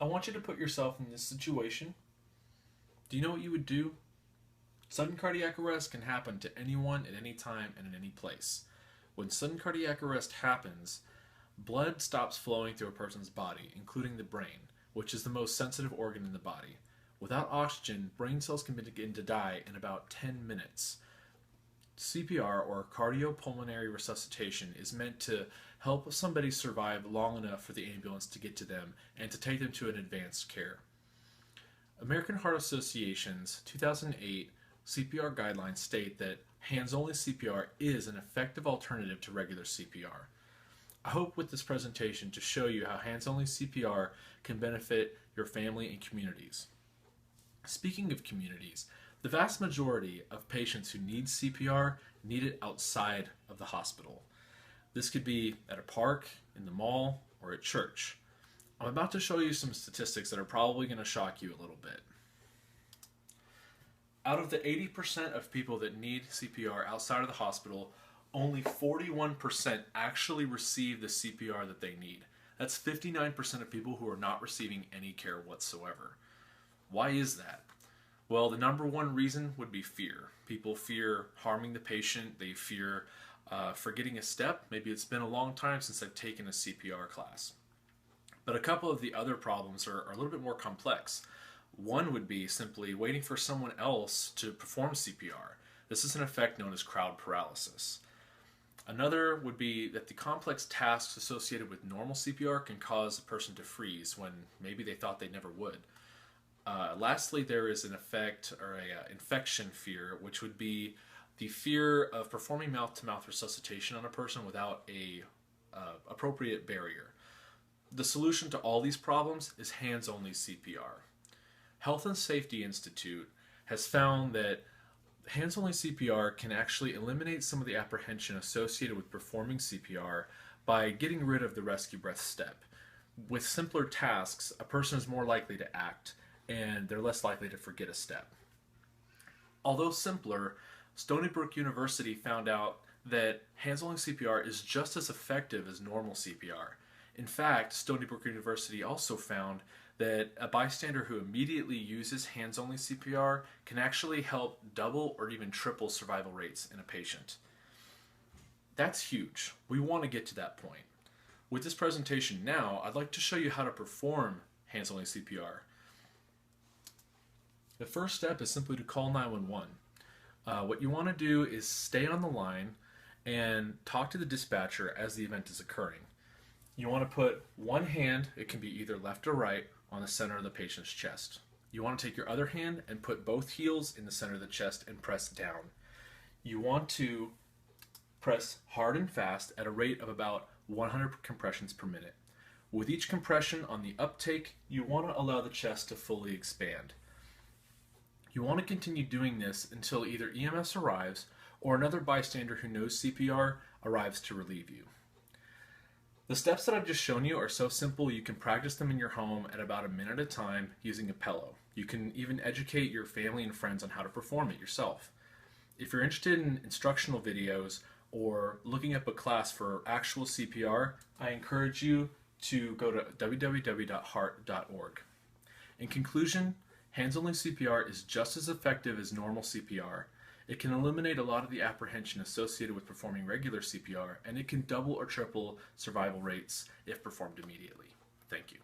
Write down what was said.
I want you to put yourself in this situation. Do you know what you would do? Sudden cardiac arrest can happen to anyone at any time and in any place. When sudden cardiac arrest happens, blood stops flowing through a person's body, including the brain, which is the most sensitive organ in the body. Without oxygen, brain cells can begin to die in about 10 minutes. CPR, or cardiopulmonary resuscitation, is meant to help somebody survive long enough for the ambulance to get to them and to take them to an advanced care. American Heart Association's 2008 CPR guidelines state that hands-only CPR is an effective alternative to regular CPR. I hope with this presentation to show you how hands-only CPR can benefit your family and communities. Speaking of communities, the vast majority of patients who need CPR need it outside of the hospital. This could be at a park, in the mall, or at church. I'm about to show you some statistics that are probably going to shock you a little bit. Out of the 80% of people that need CPR outside of the hospital, only 41% actually receive the CPR that they need. That's 59% of people who are not receiving any care whatsoever. Why is that? Well, the number one reason would be fear. People fear harming the patient. They fear forgetting a step. Maybe it's been a long time since they've taken a CPR class. But a couple of the other problems are a little bit more complex. One would be simply waiting for someone else to perform CPR. This is an effect known as crowd paralysis. Another would be that the complex tasks associated with normal CPR can cause a person to freeze when maybe they thought they never would. Lastly, there is an effect or a infection fear, which would be the fear of performing mouth-to-mouth resuscitation on a person without a appropriate barrier. The solution to all these problems is hands-only CPR. Health and Safety Institute has found that hands-only CPR can actually eliminate some of the apprehension associated with performing CPR by getting rid of the rescue breath step. With simpler tasks, a person is more likely to act, and they're less likely to forget a step. Although simpler, Stony Brook University found out that hands-only CPR is just as effective as normal CPR. In fact, Stony Brook University also found that a bystander who immediately uses hands-only CPR can actually help double or even triple survival rates in a patient. That's huge. We want to get to that point. With this presentation now, I'd like to show you how to perform hands-only CPR. The first step is simply to call 911. What you want to do is stay on the line and talk to the dispatcher as the event is occurring. You want to put one hand, it can be either left or right, on the center of the patient's chest. You want to take your other hand and put both heels in the center of the chest and press down. You want to press hard and fast at a rate of about 100 compressions per minute. With each compression on the uptake, you want to allow the chest to fully expand. You want to continue doing this until either EMS arrives or another bystander who knows CPR arrives to relieve you. The steps that I've just shown you are so simple you can practice them in your home at about a minute at a time using a pillow. You can even educate your family and friends on how to perform it yourself. If you're interested in instructional videos or looking up a class for actual CPR, I encourage you to go to www.heart.org. In conclusion, hands-only CPR is just as effective as normal CPR. It can eliminate a lot of the apprehension associated with performing regular CPR, and it can double or triple survival rates if performed immediately. Thank you.